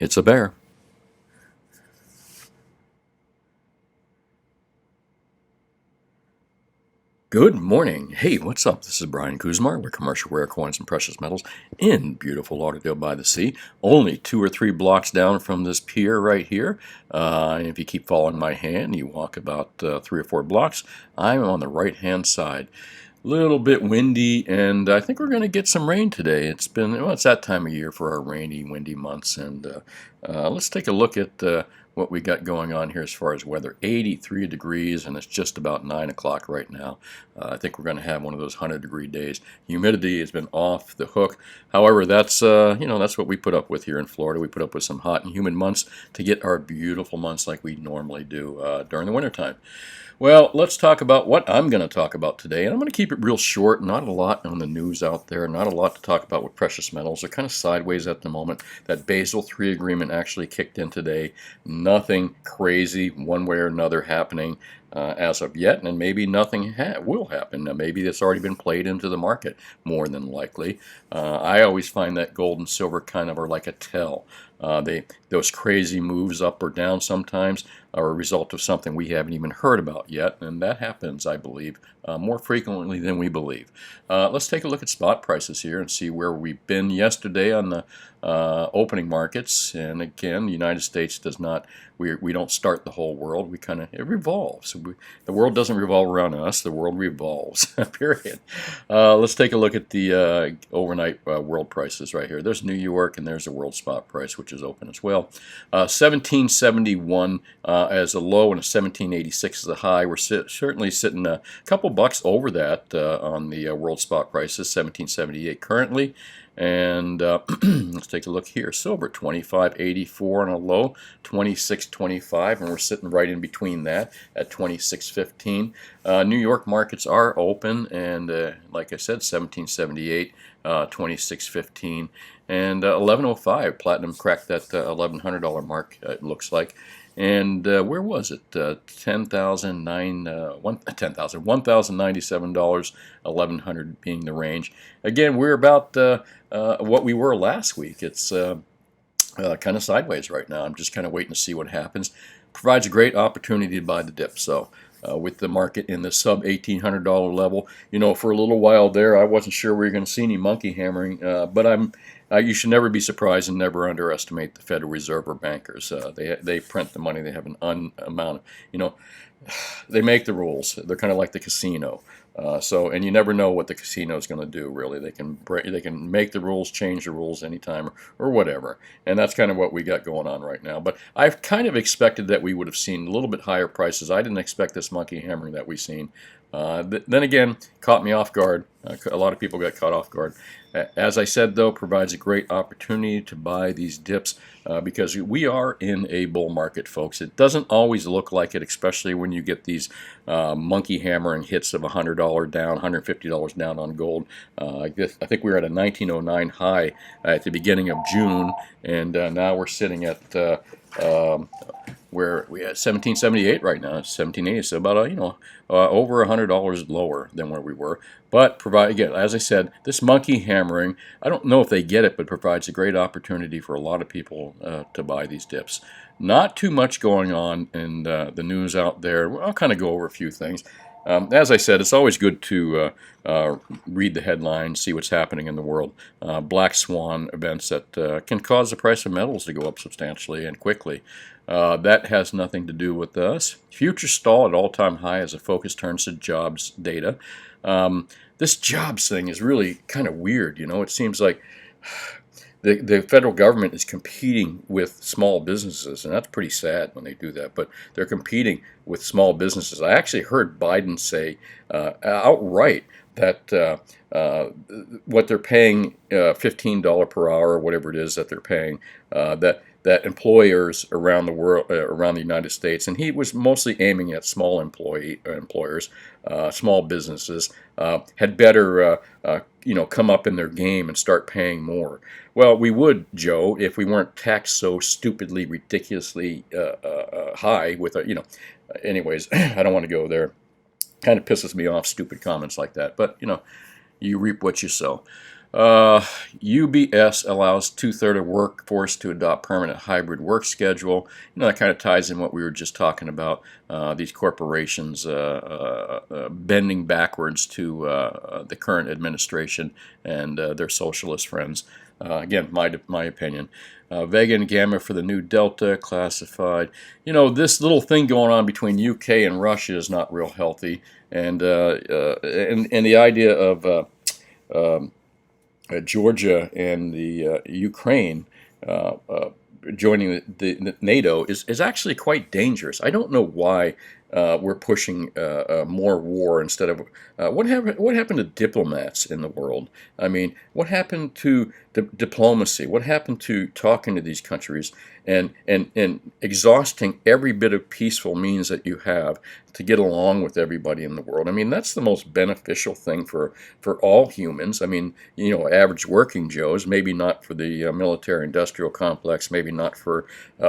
It's a bear. Good morning. Hey, what's up? This is Brian Kuzmar with Commercial Rare Coins and Precious Metals in beautiful Lauderdale by the Sea. Only 2 or 3 blocks down from this pier right here. And if you keep following my hand, you walk about 3 or 4 blocks. I'm on the right-hand side. Little bit windy, and I think we're going to get some rain today. It's that time of year for our rainy, windy months, and let's take a look at what we got going on here as far as weather. 83 degrees, and it's just about 9 o'clock right now. I think we're going to have one of those 100-degree days. Humidity has been off the hook. However, that's that's what we put up with here in Florida. We put up with some hot and humid months to get our beautiful months like we normally do during the wintertime. Well, let's talk about what I'm going to talk about today. And I'm going to keep it real short, not a lot on the news out there, not a lot to talk about with precious metals. They're kind of sideways at the moment. That Basel III agreement actually kicked in today. Nothing crazy one way or another happening as of yet, and maybe nothing will happen. Now, maybe it's already been played into the market, more than likely. I always find that gold and silver kind of are like a tell. Those crazy moves up or down sometimes are a result of something we haven't even heard about yet, and that happens, I believe, more frequently than we believe. Let's take a look at spot prices here and see where we've been yesterday on the opening markets. And again, the United States does not, we don't start the whole world. It revolves. The world doesn't revolve around us. The world revolves, period. Let's take a look at the overnight world prices right here. There's New York, and there's the world spot price, which is open as well. 1771 as a low and a 1786 as a high. We're certainly sitting a couple bucks over that on the world spot prices, 1778 currently. And let's take a look here. Silver, 25.84 on a low, 26.25, and we're sitting right in between that at 26.15. New York markets are open, and like I said, 1778, 26.15, and 11.05. Platinum cracked that $1,100 mark. It looks like. And where was it? $1,097, $1,100 being the range. Again, we're about what we were last week. It's kind of sideways right now. I'm just kind of waiting to see what happens. Provides a great opportunity to buy the dip. So with the market in the sub $1,800 level, for a little while there, I wasn't sure we were going to see any monkey hammering, but you should never be surprised and never underestimate the Federal Reserve or bankers. They print the money. They have an amount of, they make the rules. They're kind of like the casino. And you never know what the casino is going to do. Really, they can make the rules, change the rules anytime, or whatever. And that's kind of what we got going on right now. But I've kind of expected that we would have seen a little bit higher prices. I didn't expect this monkey hammering that we've seen. Then again, caught me off guard. A lot of people got caught off guard. As I said, though, provides a great opportunity to buy these dips because we are in a bull market, folks. It doesn't always look like it, especially when you get these monkey hammering hits of $100 down, $150 down on gold. I think we were at a 1909 high at the beginning of June, and now we're sitting at where we at 1778 right now. It's 1780, so about over $100 lower than where we were. But again, as I said, this monkey hammering, I don't know if they get it, but provides a great opportunity for a lot of people to buy these dips. Not too much going on in the news out there. I'll kind of go over a few things. As I said, it's always good to read the headlines, see what's happening in the world. Black swan events that can cause the price of metals to go up substantially and quickly. That has nothing to do with us. Futures stall at all-time high as the focus turns to jobs data. This jobs thing is really kind of weird. It seems like the federal government is competing with small businesses, and that's pretty sad when they do that. But they're competing with small businesses. I actually heard Biden say outright that what they're paying, $15 per hour, or whatever it is that they're paying, that employers around the world, around the United States, and he was mostly aiming at small employers, small businesses, had better come up in their game and start paying more. Well, we would, Joe, if we weren't taxed so stupidly, ridiculously high with anyways, I don't want to go there. Kind of pisses me off, stupid comments like that. But you reap what you sow. UBS allows two-thirds of workforce to adopt permanent hybrid work schedule. That kind of ties in what we were just talking about. These corporations bending backwards to the current administration and their socialist friends. Again, my opinion. Vega and Gamma for the new Delta classified. This little thing going on between UK and Russia is not real healthy, and the idea of Georgia and the Ukraine joining the NATO is actually quite dangerous. I don't know why we're pushing more war instead of what happened to diplomats in the world? I mean, what happened to diplomacy? What happened to talking to these countries and exhausting every bit of peaceful means that you have to get along with everybody in the world? I mean, that's the most beneficial thing for all humans. I mean, average working Joes, maybe not for the military-industrial complex, maybe not for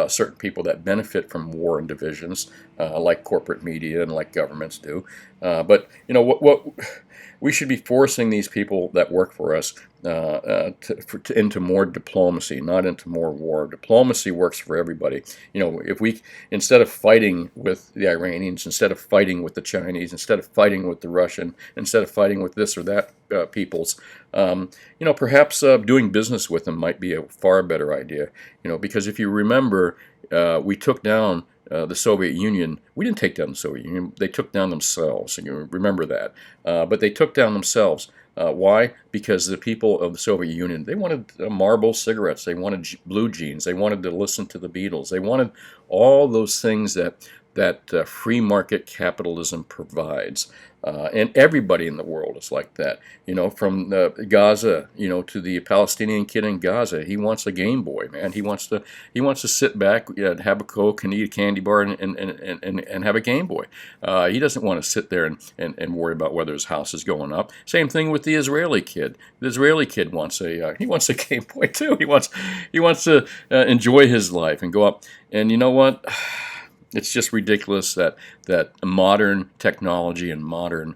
certain people that benefit from war and divisions, like corporate media and like governments do. But what we should be forcing these people that work for us into more diplomacy, not into more war. Diplomacy works for everybody. If we, instead of fighting with the Iranians, instead of fighting with the Chinese, instead of fighting with the Russian, instead of fighting with this or that peoples, perhaps doing business with them might be a far better idea. Because if you remember, we took down the Soviet Union. We didn't take down the Soviet Union. They took down themselves. And you remember that. But they took down themselves. Why? Because the people of the Soviet Union, they wanted Marlboro cigarettes. They wanted blue jeans. They wanted to listen to the Beatles. They wanted all those things that free market capitalism provides. And everybody in the world is like that. From Gaza, to the Palestinian kid in Gaza, he wants a Game Boy, man. He wants to sit back, have a Coke, and eat a candy bar, and have a Game Boy. He doesn't want to sit there and worry about whether his house is going up. Same thing with the Israeli kid. The Israeli kid wants a Game Boy too. He wants to enjoy his life and go up. And you know what? It's just ridiculous that modern technology and modern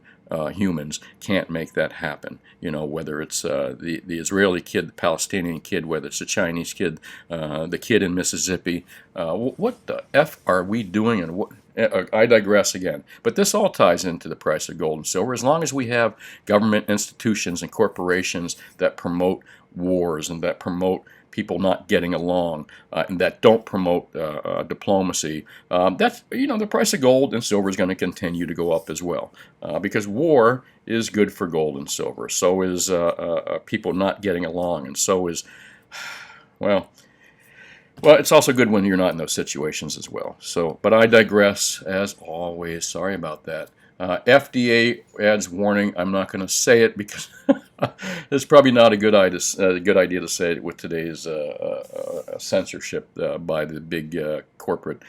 humans can't make that happen. Whether it's the Israeli kid, the Palestinian kid, whether it's the Chinese kid, the kid in Mississippi. What the F are we doing? And what? I digress again. But this all ties into the price of gold and silver. As long as we have government institutions and corporations that promote wars and that promote people not getting along and that don't promote diplomacy, that's the price of gold and silver is going to continue to go up as well, because war is good for gold and silver. So is people not getting along, and so is well, it's also good when you're not in those situations as well. So, but I digress as always. Sorry about that. FDA adds warning. I'm not going to say it because it's probably not a good idea to say it with today's censorship by the big corporate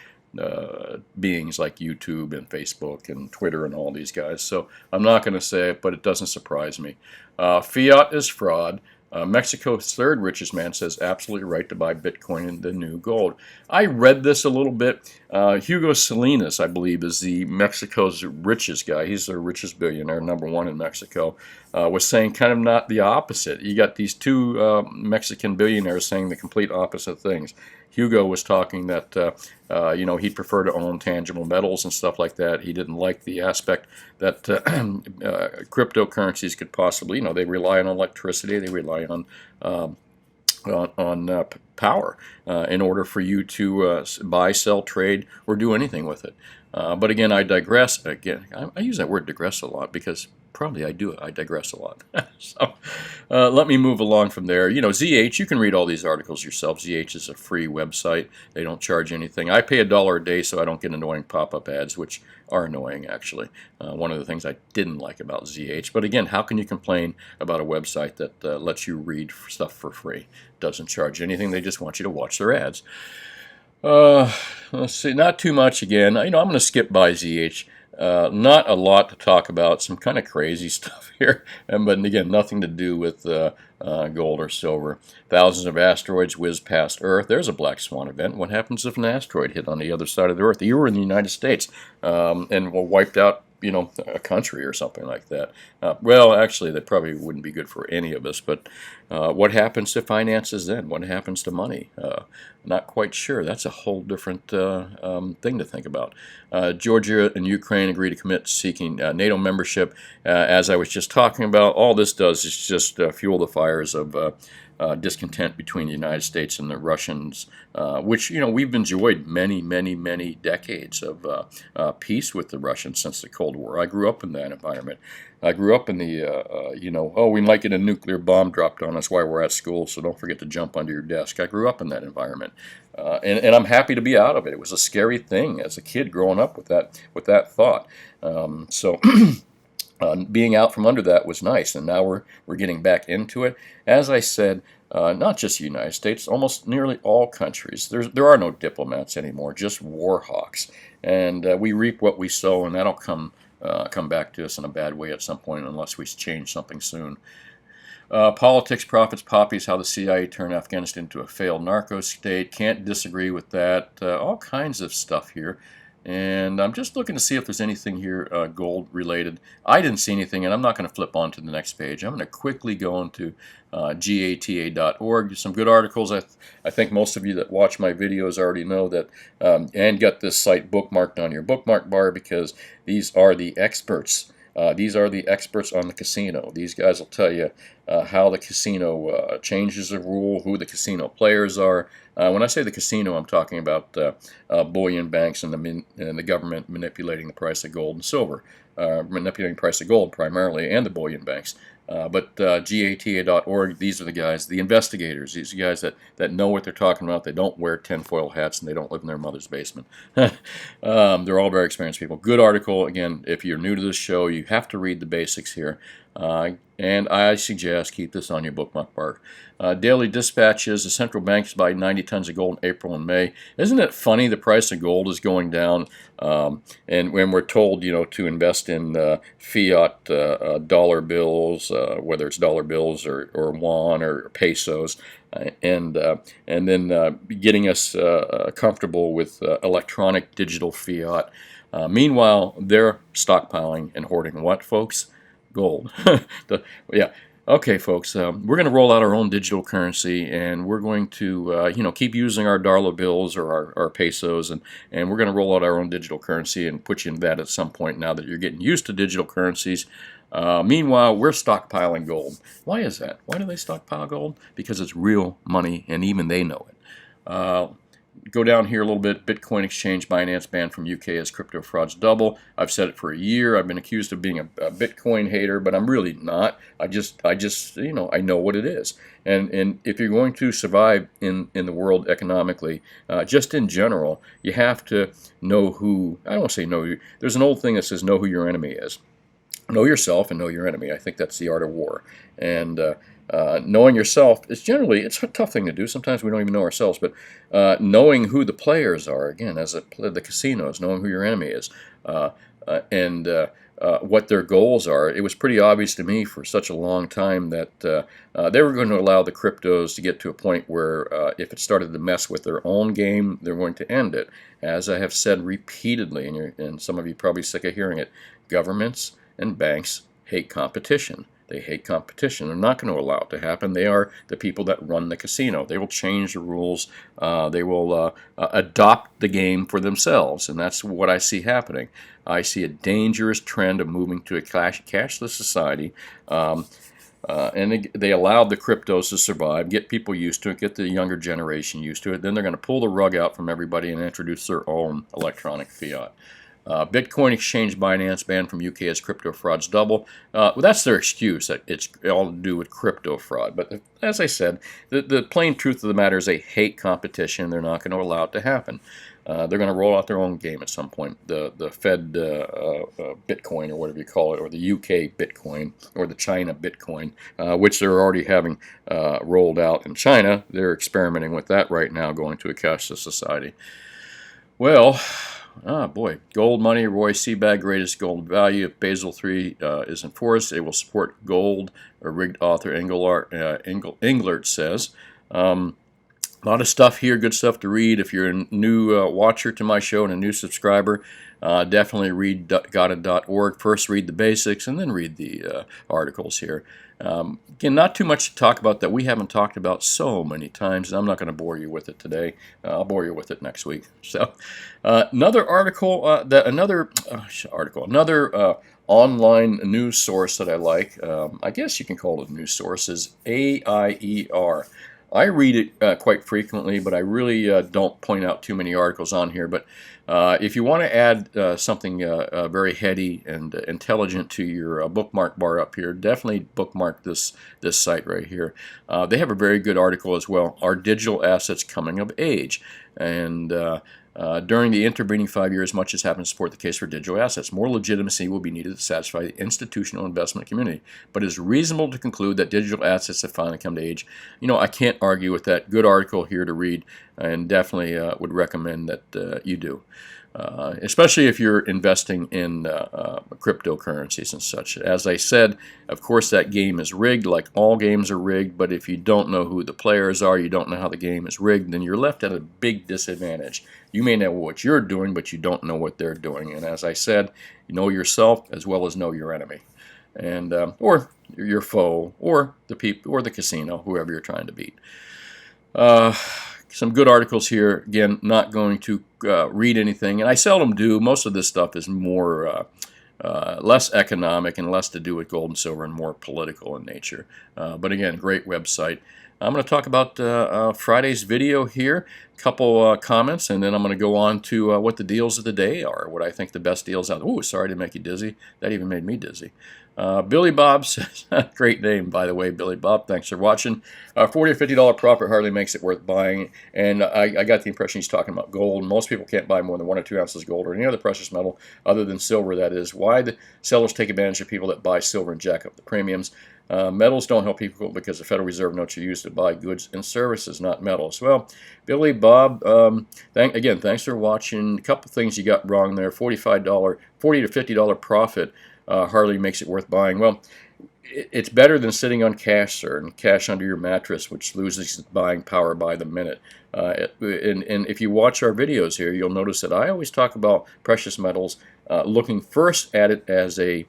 beings like YouTube and Facebook and Twitter and all these guys. So I'm not going to say it, but it doesn't surprise me. Fiat is fraud. Mexico's third richest man says absolutely right to buy Bitcoin and the new gold. I read this a little bit. Hugo Salinas, I believe, is the Mexico's richest guy. He's the richest billionaire, #1 in Mexico. Was saying kind of not the opposite. You got these two Mexican billionaires saying the complete opposite things. Hugo was talking that he'd prefer to own tangible metals and stuff like that. He didn't like the aspect that cryptocurrencies could possibly, they rely on electricity, they rely on power in order for you to buy, sell, trade, or do anything with it. But again, I digress. Again, I use that word digress a lot because probably I do. I digress a lot. So let me move along from there. ZH, you can read all these articles yourself. ZH is a free website. They don't charge anything. I pay $1 a day so I don't get annoying pop-up ads, which are annoying, actually. One of the things I didn't like about ZH. But again, how can you complain about a website that lets you read stuff for free? Doesn't charge anything. They just want you to watch their ads. Let's see, not too much again. I'm going to skip by ZH. Not a lot to talk about. Some kind of crazy stuff here, but again, nothing to do with gold or silver. Thousands of asteroids whiz past Earth. There's a black swan event. What happens if an asteroid hit on the other side of the Earth? You were in the United States and wiped out a country or something like that. Well, actually, that probably wouldn't be good for any of us. But what happens to finances then? What happens to money? Not quite sure. That's a whole different thing to think about. Georgia and Ukraine agree to commit seeking NATO membership. As I was just talking about, all this does is just fuel the fires of discontent between the United States and the Russians, which we've enjoyed many, many, many decades of peace with the Russians since the Cold War. I grew up in that environment. I grew up in the, we might get a nuclear bomb dropped on us while we're at school, so don't forget to jump under your desk. I grew up in that environment, and I'm happy to be out of it. It was a scary thing as a kid growing up with that thought. So. Being out from under that was nice, and now we're getting back into it. As I said, not just the United States, almost nearly all countries. There are no diplomats anymore, just war hawks, and we reap what we sow, and that'll come back to us in a bad way at some point unless we change something soon. Politics, profits, poppies, how the CIA turned Afghanistan into a failed narco state. Can't disagree with that. All kinds of stuff here. And I'm just looking to see if there's anything here gold related. I didn't see anything, and I'm not going to flip on to the next page. I'm going to quickly go into gata.org. Some good articles. I think most of you that watch my videos already know that, and got this site bookmarked on your bookmark bar, because these are the experts. These are the experts on the casino. These guys will tell you how the casino changes the rule, who the casino players are. When I say the casino, I'm talking about bullion banks and the government manipulating the price of gold and silver, manipulating the price of gold primarily, and the bullion banks. But gata.org, these are the guys, the investigators. These are guys that know what they're talking about. They don't wear tinfoil hats, and they don't live in their mother's basement. They're all very experienced people. Good article. Again, if you're new to this show, you have to read the basics here. And I suggest keep this on your bookmark bar. Daily dispatches, the central banks buy 90 tons of gold in April and May. Isn't it funny the price of gold is going down? And when we're told, to invest in fiat dollar bills, whether it's dollar bills or yuan or pesos, and then getting us comfortable with electronic digital fiat. Meanwhile, they're stockpiling and hoarding what, folks? Gold. Yeah. Okay, folks, we're going to roll out our own digital currency, and we're going to, keep using our dollar bills or our pesos, and we're going to roll out our own digital currency and put you in that at some point now that you're getting used to digital currencies. Meanwhile, we're stockpiling gold. Why is that? Why do they stockpile gold? Because it's real money, and even they know it. Go down here a little bit. Bitcoin exchange, Binance banned from UK as crypto frauds double. I've said it for a year. I've been accused of being a Bitcoin hater, but I'm really not. I just I know what it is. And if you're going to survive in the world economically, just in general, you have to know who. I don't want to say know who. There's an old thing that says know who your enemy is. Know yourself and know your enemy. I think that's the art of war. And knowing yourself is it's a tough thing to do. Sometimes we don't even know ourselves. But knowing who the players are, again, as the casinos, knowing who your enemy is, and what their goals are. It was pretty obvious to me for such a long time that they were going to allow the cryptos to get to a point where if it started to mess with their own game, they're going to end it. As I have said repeatedly, and some of you are probably sick of hearing it, governments and banks hate competition. They hate competition. They're not going to allow it to happen. They are the people that run the casino. They will change the rules. They will adopt the game for themselves, and that's what I see happening. I see a dangerous trend of moving to a cashless society, and they allowed the cryptos to survive, get people used to it, get the younger generation used to it. Then they're going to pull the rug out from everybody and introduce their own electronic fiat. Bitcoin exchange, Binance banned from UK as crypto frauds double. Well, that's their excuse, that it's all to do with crypto fraud. But as I said, the plain truth of the matter is they hate competition. They're not going to allow it to happen. They're going to roll out their own game at some point. The Fed Bitcoin, or whatever you call it, or the UK Bitcoin, or the China Bitcoin, which they're already having rolled out in China. They're experimenting with that right now, going to a cashless society. Well, boy, gold money, Roy Seabag, greatest gold value. If Basel III is enforced, it will support gold, a rigged author Englert says. A lot of stuff here, good stuff to read. If you're a new watcher to my show and a new subscriber, Definitely read gotted.org. First read the basics and then read the articles here. Again, not too much to talk about that we haven't talked about so many times, and I'm not going to bore you with it today. I'll bore you with it next week. So, another article, another online news source that I like, I guess you can call it a news source, is AIER. I read it quite frequently, but I really don't point out too many articles on here. But if you want to add something very heady and intelligent to your bookmark bar up here, definitely bookmark this site right here. They have a very good article as well. Are digital assets coming of age? And during the intervening 5 years, much has happened to support the case for digital assets. More legitimacy will be needed to satisfy the institutional investment community, but it is reasonable to conclude that digital assets have finally come to age. You know, I can't argue with that. Good article here to read, and definitely would recommend that you do. Especially if you're investing in cryptocurrencies and such. As I said, of course that game is rigged, like all games are rigged, but if you don't know who the players are, you don't know how the game is rigged, then you're left at a big disadvantage. You may know what you're doing, but you don't know what they're doing. And as I said, you know yourself as well as know your enemy, and or your foe, or the people, or the casino, whoever you're trying to beat. Some good articles here. Again, not going to read anything, and I seldom do. Most of this stuff is more less economic and less to do with gold and silver and more political in nature. But again, great website. I'm going to talk about Friday's video here, a couple comments, and then I'm going to go on to what the deals of the day are, what I think the best deals out. Oh, sorry to make you dizzy. That even made me dizzy. Billy Bob says, great name, by the way, Billy Bob. Thanks for watching. $40 or $50 profit hardly makes it worth buying. And I got the impression he's talking about gold. Most people can't buy more than 1 or 2 ounces of gold or any other precious metal other than silver, that is. Why the sellers take advantage of people that buy silver and jack up the premiums. Metals don't help people because the Federal Reserve notes are used to buy goods and services, not metals. Well, Billy Bob, again, thanks for watching. A couple things you got wrong there. $40 to $50 profit hardly makes it worth buying. Well, it's better than sitting on cash, sir, and cash under your mattress, which loses its buying power by the minute. And if you watch our videos here, you'll notice that I always talk about precious metals looking first at it as a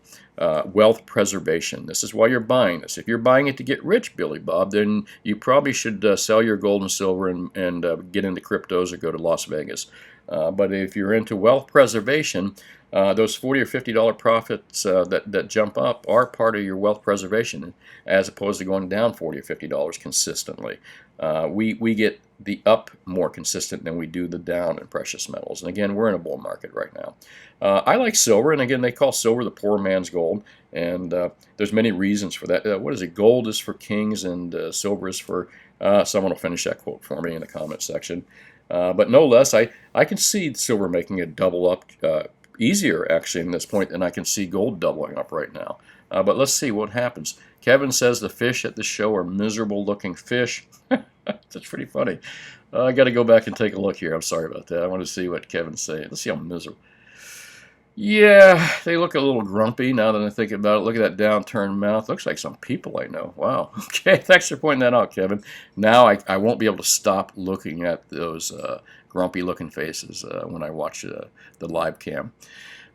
wealth preservation. This is why you're buying this. If you're buying it to get rich, Billy Bob, then you probably should sell your gold and silver and get into cryptos or go to Las Vegas. But if you're into wealth preservation, those $40 or $50 profits that jump up are part of your wealth preservation, as opposed to going down $40 or $50 consistently. We get the up more consistent than we do the down in precious metals. And again, we're in a bull market right now. I like silver, and again, they call silver the poor man's gold, and there's many reasons for that. What is it? Gold is for kings, and silver is for... someone will finish that quote for me in the comment section. But no less, I can see silver making a double up easier, actually, in this point, than I can see gold doubling up right now. But let's see what happens. Kevin says the fish at the show are miserable-looking fish. That's pretty funny. I got to go back and take a look here. I'm sorry about that. I want to see what Kevin's saying. Let's see how miserable. Yeah, they look a little grumpy now that I think about it. Look at that downturned mouth. Looks like some people I know. Wow. Okay, thanks for pointing that out, Kevin. Now I won't be able to stop looking at those grumpy-looking faces when I watch the live cam.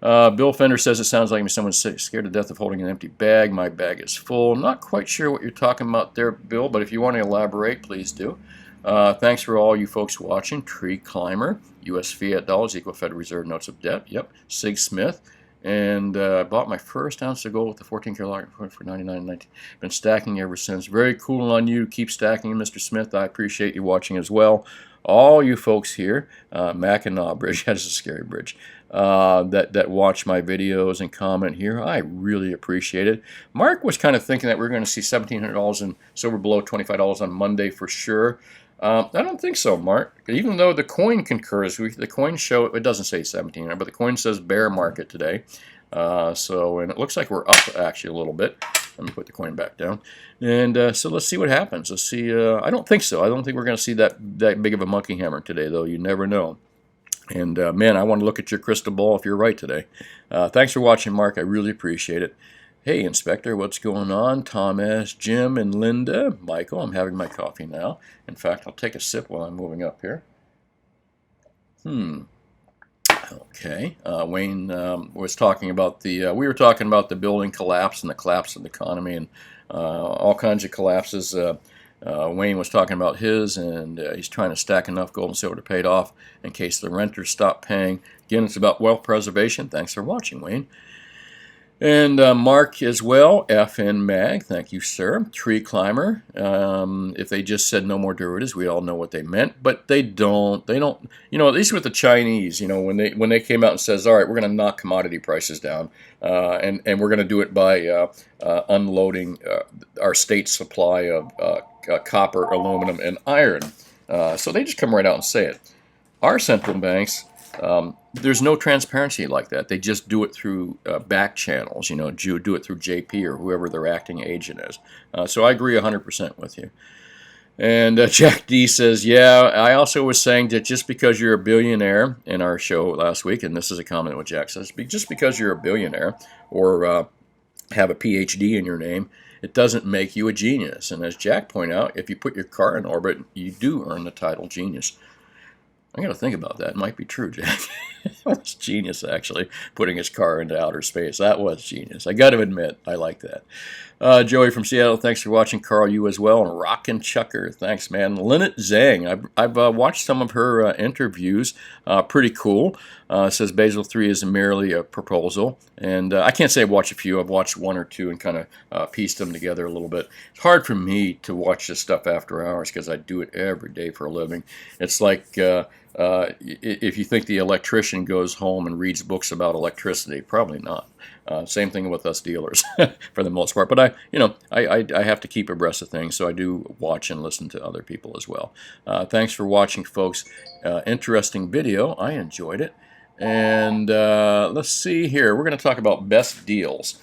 Bill Fender says it sounds like someone's scared to death of holding an empty bag. My bag is full. Not quite sure what you're talking about there, Bill, but if you want to elaborate, please do. Thanks for all you folks watching. Tree Climber, U.S. fiat dollars equal Federal Reserve notes of debt. Yep. Sig Smith. And I bought my first ounce of gold with the 14 karat for $99.19. Been stacking ever since. Very cool on you. Keep stacking, Mr. Smith. I appreciate you watching as well. All you folks here, Mackinac Bridge, that is a scary bridge, that watch my videos and comment here, I really appreciate it. Mark was kind of thinking that we are going to see $1,700 in silver below $25 on Monday for sure. I don't think so, Mark. Even though the coin concurs, the coin show, it doesn't say 1700, but the coin says bear market today. And it looks like we're up actually a little bit. Let me put the coin back down. And so let's see what happens. Let's see. I don't think so. I don't think we're going to see that big of a monkey hammer today, though. You never know. And man, I want to look at your crystal ball if you're right today. Thanks for watching, Mark. I really appreciate it. Hey, Inspector, what's going on? Tom S., Jim, and Linda. Michael, I'm having my coffee now. In fact, I'll take a sip while I'm moving up here. Okay. Wayne was talking about we were talking about the building collapse and the collapse of the economy and all kinds of collapses. Wayne was talking about his, and he's trying to stack enough gold and silver to pay it off in case the renters stop paying. Again, it's about wealth preservation. Thanks for watching, Wayne. And Mark as well, FN Mag, thank you, sir. Tree Climber. If they just said no more derivatives, we all know what they meant, but they don't. They don't. You know, at least with the Chinese, you know, when they came out and says, all right, we're going to knock commodity prices down, and we're going to do it by unloading our state supply of copper, aluminum, and iron. So they just come right out and say it. Our central banks. There's no transparency like that. They just do it through back channels, you know, do it through JP or whoever their acting agent is. So I agree 100% with you. And Jack D says, yeah, I also was saying that just because you're a billionaire in our show last week, and this is a comment what Jack says, just because you're a billionaire or have a PhD in your name, it doesn't make you a genius. And as Jack pointed out, if you put your car in orbit, you do earn the title genius. I got to think about that. It might be true, Jack. That was genius, actually, putting his car into outer space. That was genius. I got to admit, I like that. Joey from Seattle, thanks for watching. Carl, you as well. And Rockin' Chucker, thanks, man. Lynette Zhang, I've watched some of her interviews. Pretty cool. Says Basel III is merely a proposal. And I can't say I've watched a few. I've watched one or two and kind of pieced them together a little bit. It's hard for me to watch this stuff after hours because I do it every day for a living. It's like if you think the electrician goes home and reads books about electricity, probably not. Same thing with us dealers, for the most part. But I have to keep abreast of things, so I do watch and listen to other people as well. Thanks for watching, folks. Interesting video. I enjoyed it. And let's see here. We're going to talk about best deals.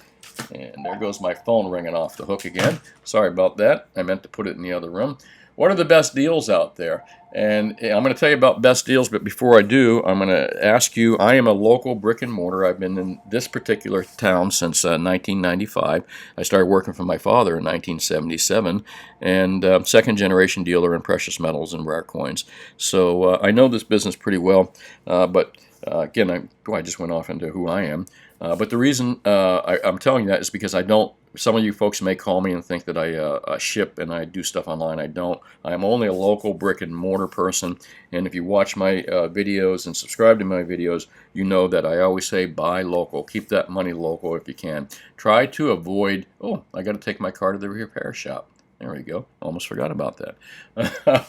And there goes my phone ringing off the hook again. Sorry about that. I meant to put it in the other room. What are the best deals out there? And I'm going to tell you about best deals, but before I do, I'm going to ask you, I am a local brick and mortar. I've been in this particular town since 1995. I started working for my father in 1977, and second generation dealer in precious metals and rare coins. So I know this business pretty well, but again, I just went off into who I am. But the reason I'm telling you that is because I don't. Some of you folks may call me and think that I ship and I do stuff online. I don't. I'm only a local brick and mortar person. And if you watch my videos and subscribe to my videos, you know that I always say buy local. Keep that money local if you can. Try to avoid, oh, I got to take my car to the repair shop. There we go. Almost forgot about that.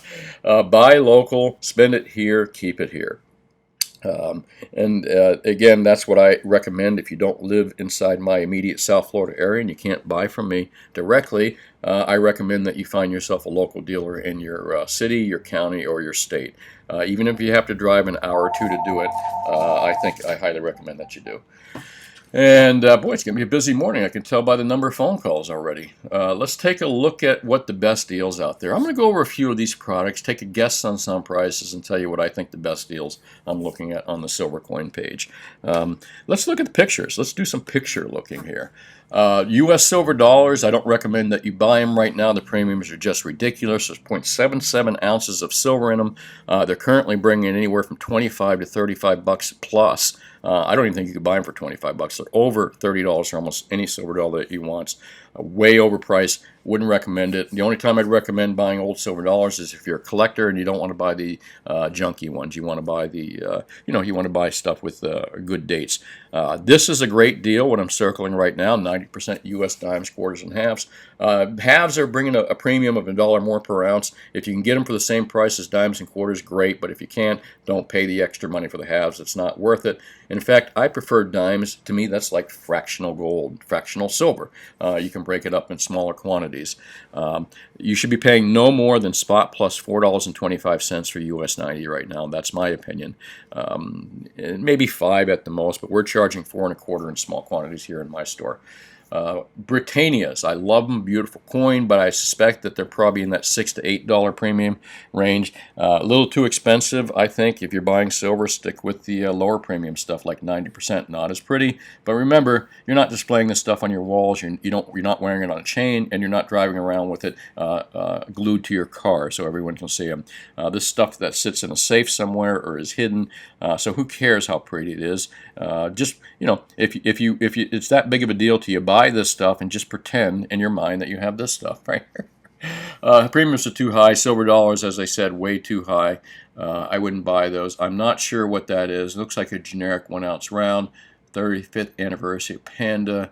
Buy local, spend it here, keep it here. Again, that's what I recommend if you don't live inside my immediate South Florida area and you can't buy from me directly. I recommend that you find yourself a local dealer in your city, your county, or your state. Even if you have to drive an hour or two to do it, I highly recommend that you do. And boy, it's going to be a busy morning. I can tell by the number of phone calls already. Let's take a look at what the best deals out there. I'm going to go over a few of these products, take a guess on some prices, and tell you what I think the best deals I'm looking at on the silver coin page. Let's look at the pictures. Let's do some picture looking here. U.S. silver dollars, I don't recommend that you buy them right now. The premiums are just ridiculous. There's 0.77 ounces of silver in them. They're currently bringing in anywhere from 25 to 35 bucks plus. I don't even think you could buy them for 25 bucks. They're over $30 for almost any silver dollar that you want. Way overpriced. Wouldn't recommend it. The only time I'd recommend buying old silver dollars is if you're a collector and you don't want to buy the junky ones. You want to buy the, you want to buy stuff with good dates. This is a great deal. What I'm circling right now, 90% U.S. dimes, quarters, and halves. Halves are bringing a premium of $1 more per ounce. If you can get them for the same price as dimes and quarters, great. But if you can't, don't pay the extra money for the halves. It's not worth it. In fact, I prefer dimes. To me, that's like fractional gold, fractional silver. You can break it up in smaller quantities. You should be paying no more than spot plus $4.25 for US 90 right now. That's my opinion. Maybe $5 at the most, but we're charging $4.25 in small quantities here in my store. Britannias, I love them, beautiful coin, but I suspect that they're probably in that $6 to $8 premium range. A little too expensive, I think. If you're buying silver, stick with the lower premium stuff like 90%. Not as pretty, but remember, you're not displaying this stuff on your walls. You're not wearing it on a chain, and you're not driving around with it glued to your car so everyone can see them. This stuff that sits in a safe somewhere or is hidden, so who cares how pretty it is? Just if it's that big of a deal to you, buy this stuff and just pretend in your mind that you have this stuff, right? Premiums are too high. Silver dollars, as I said, way too high. I wouldn't buy those. I'm not sure what that is. It looks like a generic 1 ounce round. 35th anniversary of Panda.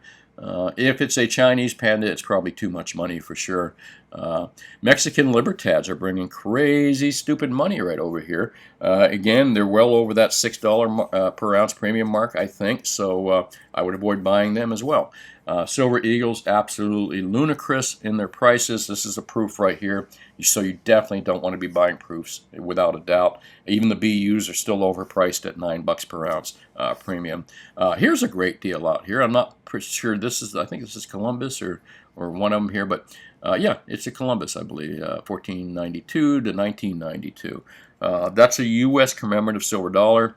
If it's a Chinese Panda, it's probably too much money for sure. Mexican Libertads are bringing crazy, stupid money right over here. Again, they're well over that $6 per ounce premium mark, I think, so I would avoid buying them as well. Silver Eagles, absolutely ludicrous in their prices. This is a proof right here, so you definitely don't want to be buying proofs without a doubt. Even the BUs are still overpriced at $9 per ounce premium. Here's a great deal out here. I'm not pretty sure this is, I think this is Columbus or one of them here, but yeah, it's a Columbus, I believe, 1492 to 1992. That's a U.S. commemorative silver dollar.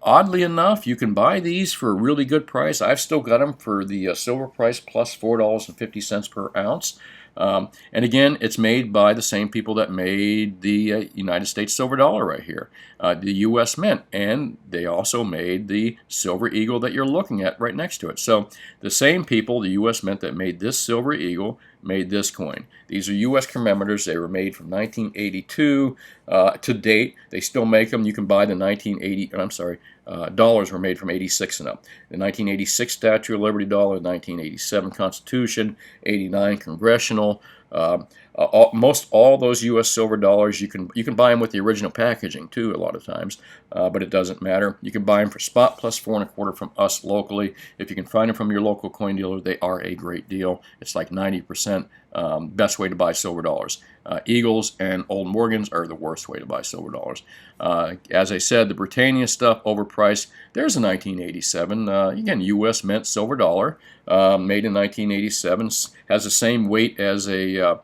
Oddly enough, you can buy these for a really good price. I've still got them for the silver price plus $4.50 per ounce. And again, it's made by the same people that made the United States silver dollar right here, the U.S. Mint, and they also made the silver eagle that you're looking at right next to it. So the same people, the U.S. Mint that made this silver eagle, made this coin. These are U.S. commemorators. They were made from 1982 to date. They still make them. You can buy the 1980. I'm sorry. Dollars were made from 86 and up. The 1986 Statue of Liberty dollar, 1987 Constitution, 89 Congressional. Most all those U.S. silver dollars, you can buy them with the original packaging too a lot of times, but it doesn't matter. You can buy them for spot plus 4 1/4 from us locally. If you can find them from your local coin dealer, they are a great deal. It's like 90% best way to buy silver dollars. Eagles and Old Morgans are the worst way to buy silver dollars. As I said, the Britannia stuff overpriced. There's a 1987 again U.S. Mint silver dollar made in 1987. Has the same weight as a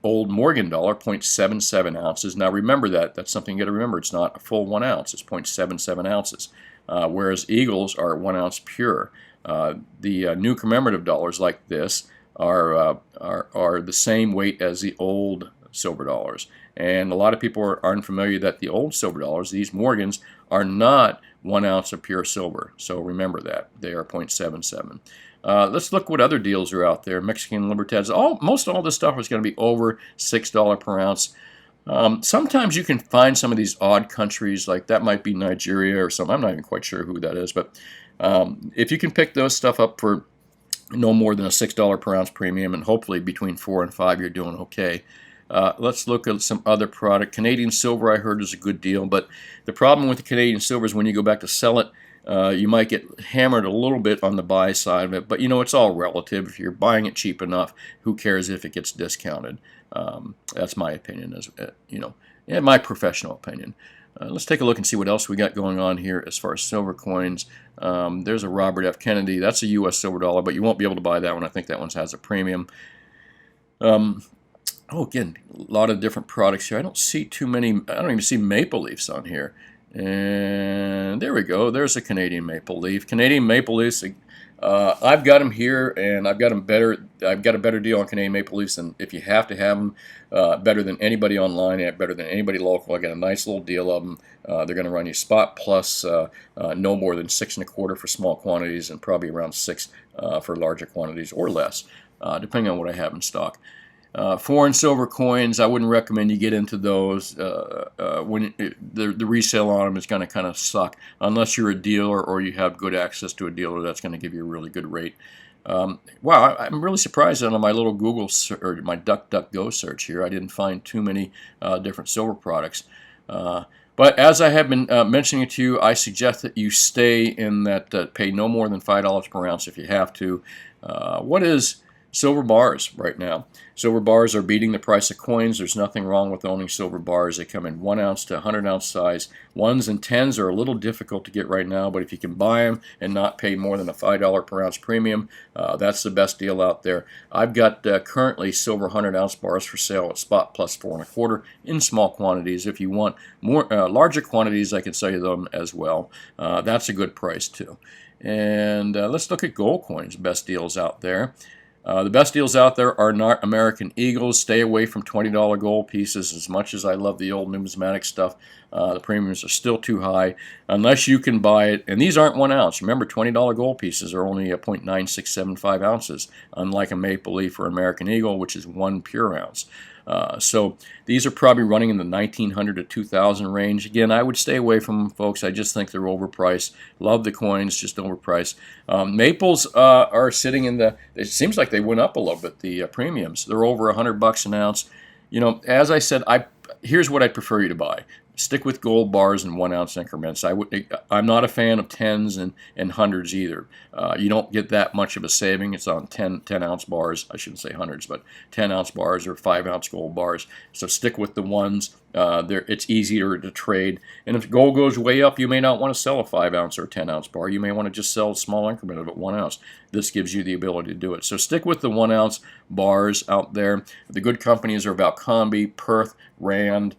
Old Morgan dollar, 0.77 ounces. Now remember that's something you got to remember. It's not a full 1 ounce. It's 0.77 ounces. Whereas Eagles are 1 ounce pure. The new commemorative dollars like this are the same weight as the old silver dollars. And a lot of people are unfamiliar that the old silver dollars, these Morgans, are not 1 ounce of pure silver. So remember that. They are 0.77. Let's look what other deals are out there. Mexican Libertads. Most all this stuff is going to be over $6 per ounce. Sometimes you can find some of these odd countries, like that might be Nigeria or something. I'm not even quite sure who that is. But if you can pick those stuff up for no more than a $6 per ounce premium, and hopefully between 4 and 5 you're doing okay. Let's look at some other product. Canadian silver, I heard, is a good deal, but the problem with the Canadian silver is when you go back to sell it, you might get hammered a little bit on the buy side of it, but it's all relative. If you're buying it cheap enough, who cares if it gets discounted? That's my opinion, and my professional opinion. Let's take a look and see what else we got going on here as far as silver coins. There's a Robert F. Kennedy. That's a U.S. silver dollar, but you won't be able to buy that one. I think that one has a premium. Again, a lot of different products here. I don't see too many. I don't even see maple leafs on here. And there we go. There's a Canadian maple leaf. Canadian maple leafs. I've got them here, and I've got them better. I've got a better deal on Canadian maple leafs, and if you have to have them, better than anybody online, and better than anybody local. I got a nice little deal of them. They're going to run you spot plus no more than 6 1/4 for small quantities, and probably around 6 for larger quantities or less, depending on what I have in stock. Foreign silver coins, I wouldn't recommend you get into those. When the resale on them is going to kind of suck, unless you're a dealer or you have good access to a dealer that's going to give you a really good rate. Wow, I'm really surprised that on my little Google or my DuckDuckGo search here, I didn't find too many different silver products. But as I have been mentioning it to you, I suggest that you stay in that pay no more than $5 per ounce if you have to. What is Silver bars right now. Silver bars are beating the price of coins. There's nothing wrong with owning silver bars. They come in 1 ounce to 100-ounce size. Ones and tens are a little difficult to get right now, but if you can buy them and not pay more than a $5 per ounce premium, that's the best deal out there. I've got currently silver 100-ounce bars for sale at spot plus 4.25 in small quantities. If you want more larger quantities, I can sell you them as well. That's a good price too. And let's look at gold coins. Best deals out there. The best deals out there are not American Eagles. Stay away from $20 gold pieces. As much as I love the old numismatic stuff, the premiums are still too high unless you can buy it. And these aren't 1 ounce. Remember, $20 gold pieces are only 0.9675 ounces, unlike a Maple Leaf or American Eagle, which is 1 pure ounce. So these are probably running in the 1900 to 2000 range. Again, I would stay away from them, folks. I just think they're overpriced. Love the coins, just overpriced. Maples are sitting in the, it seems like they went up a little bit, the premiums. They're over $100 an ounce. You know, as I said, here's what I'd prefer you to buy. Stick with gold bars in 1 ounce increments. I'm not a fan of tens and hundreds either. You don't get that much of a saving. It's on 10 ounce bars. I shouldn't say hundreds, but 10 ounce bars or 5 ounce gold bars. So stick with the ones. It's easier to trade. And if gold goes way up, you may not want to sell a 5 ounce or 10 ounce bar. You may want to just sell a small increment of it, 1 ounce. This gives you the ability to do it. So stick with the 1 ounce bars out there. The good companies are Valcombi, Perth, Rand,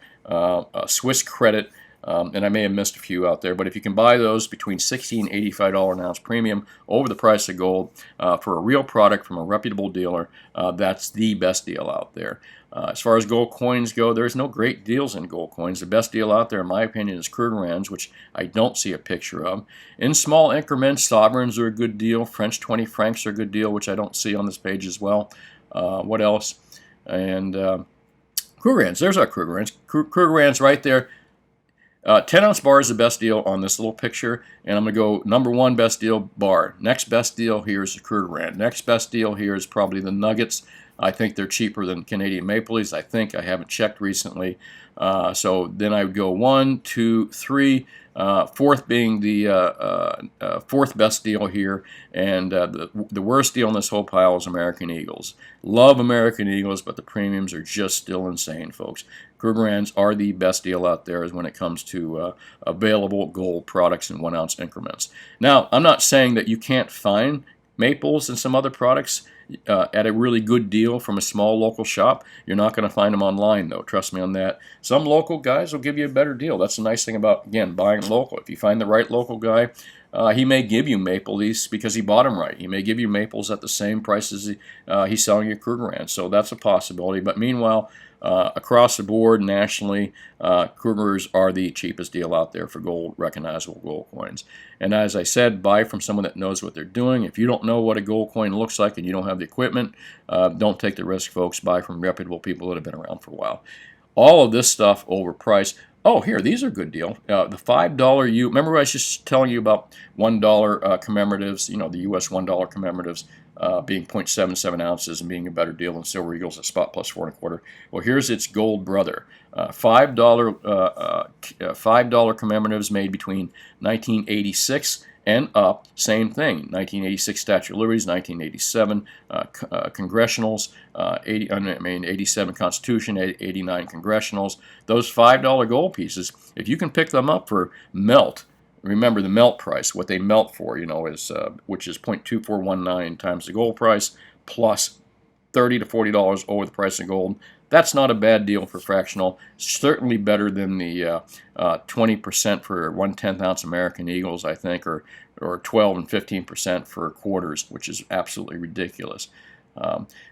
Swiss Credit, and I may have missed a few out there, but if you can buy those between $60 and $85 an ounce premium over the price of gold for a real product from a reputable dealer, that's the best deal out there. As far as gold coins go, there's no great deals in gold coins. The best deal out there, in my opinion, is Krugerrands, which I don't see a picture of. In small increments, sovereigns are a good deal. French 20 francs are a good deal, which I don't see on this page as well. What else? And Krugerrands, there's our Krugerrands. Krugerrands right there. 10 ounce bar is the best deal on this little picture, and I'm going to go number 1 best deal bar. Next best deal here is the Krugerrand. Next best deal here is probably the Nuggets. I think they're cheaper than Canadian Maple Leafs. I haven't checked recently. So then I would go 1, 2, 3. Fourth being the fourth best deal here, and the worst deal in this whole pile is American Eagles. Love American Eagles, but the premiums are just still insane, folks. Krugerrands are the best deal out there when it comes to available gold products in 1 ounce increments. Now, I'm not saying that you can't find maples and some other products at a really good deal from a small local shop. You're not going to find them online, though. Trust me on that. Some local guys will give you a better deal. That's the nice thing about, again, buying local. If you find the right local guy, he may give you maple leaves because he bought them right. He may give you maples at the same price as he's selling you Krugerrand. So that's a possibility. But meanwhile, across the board, nationally, Krugers are the cheapest deal out there for gold, recognizable gold coins. And as I said, buy from someone that knows what they're doing. If you don't know what a gold coin looks like and you don't have the equipment, don't take the risk, folks. Buy from reputable people that have been around for a while. All of this stuff overpriced. Oh, here, these are a good deal. The $5 remember I was just telling you about $1 commemoratives, the U.S. $1 commemoratives being 0.77 ounces and being a better deal than Silver Eagles at spot plus 4.25. Well, here's its gold brother. $5 commemoratives made between 1986 and up, same thing. 1986 Statue of Liberties, 1987 Congressionals, 87 Constitution, 89 Congressionals. Those $5 gold pieces, if you can pick them up for melt, remember the melt price, what they melt for, is which is 0.2419 times the gold price plus $30 to $40 over the price of gold. That's not a bad deal for fractional. Certainly better than the 20% for 1/10 ounce American Eagles, I think, or 12 and 15% for quarters, which is absolutely ridiculous.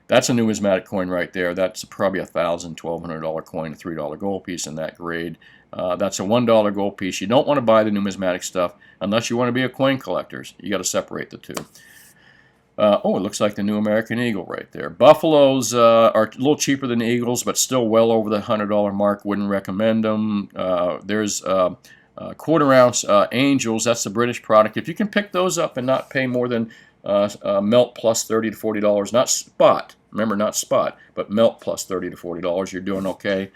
That's a numismatic coin right there. That's probably $1,000, $1,200 coin, a $3 gold piece in that grade. That's a $1 gold piece. You don't want to buy the numismatic stuff unless you want to be a coin collector. You got to separate the two. It looks like the new American Eagle right there. Buffaloes are a little cheaper than the Eagles, but still well over the $100 mark. Wouldn't recommend them. There's quarter ounce Angels. That's the British product. If you can pick those up and not pay more than melt plus $30 to $40, not spot. Remember, not spot, but melt plus $30 to $40. You're doing okay.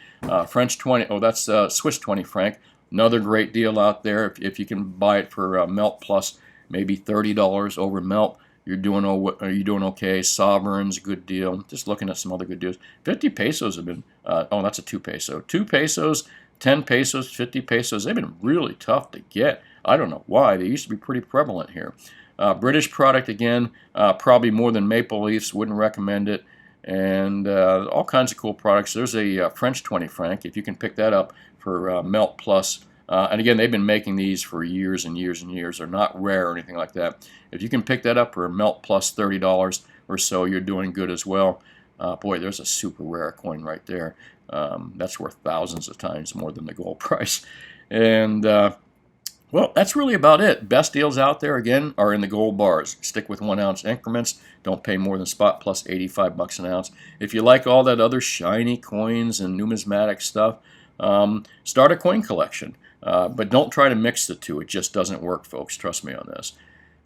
French 20. Oh, that's Swiss 20 franc. Another great deal out there. If you can buy it for melt plus maybe $30 over melt, you're doing are you doing okay? Sovereigns, good deal. Just looking at some other good deals. 50 pesos have been, oh, that's a 2 peso. 2 pesos, 10 pesos, 50 pesos. They've been really tough to get. I don't know why. They used to be pretty prevalent here. British product again, probably more than Maple Leafs. Wouldn't recommend it. And all kinds of cool products. There's a French 20 franc. If you can pick that up for Melt Plus. And again, they've been making these for years and years and years. They're not rare or anything like that. If you can pick that up for Melt Plus $30 or so, you're doing good as well. Boy, there's a super rare coin right there. That's worth thousands of times more than the gold price. And well, that's really about it. Best deals out there, again, are in the gold bars. Stick with 1 ounce increments. Don't pay more than spot plus 85 bucks an ounce. If you like all that other shiny coins and numismatic stuff, start a coin collection. But don't try to mix the two. It just doesn't work, folks. Trust me on this.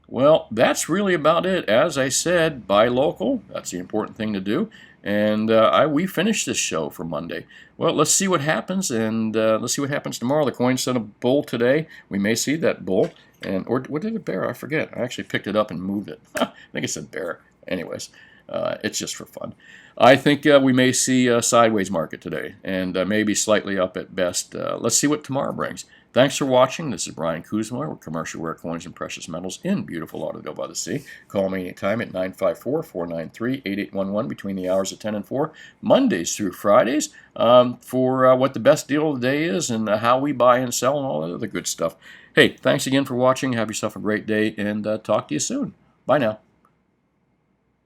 Well, that's really about it. As I said, buy local. That's the important thing to do. And we finished this show for Monday. Well, let's see what happens, and let's see what happens tomorrow. The coin sent a bull today. We may see that bull. Or what did it bear? I forget. I actually picked it up and moved it. I think it said bear. Anyways, it's just for fun. I think we may see a sideways market today, and maybe slightly up at best. Let's see what tomorrow brings. Thanks for watching. This is Brian Kuzma with Commercial Rare Coins and Precious Metals in beautiful Lauderdale by the Sea. Call me anytime at 954-493-8811 between the hours of 10 and 4, Mondays through Fridays, for what the best deal of the day is and how we buy and sell and all that other good stuff. Hey, thanks again for watching. Have yourself a great day, and talk to you soon. Bye now.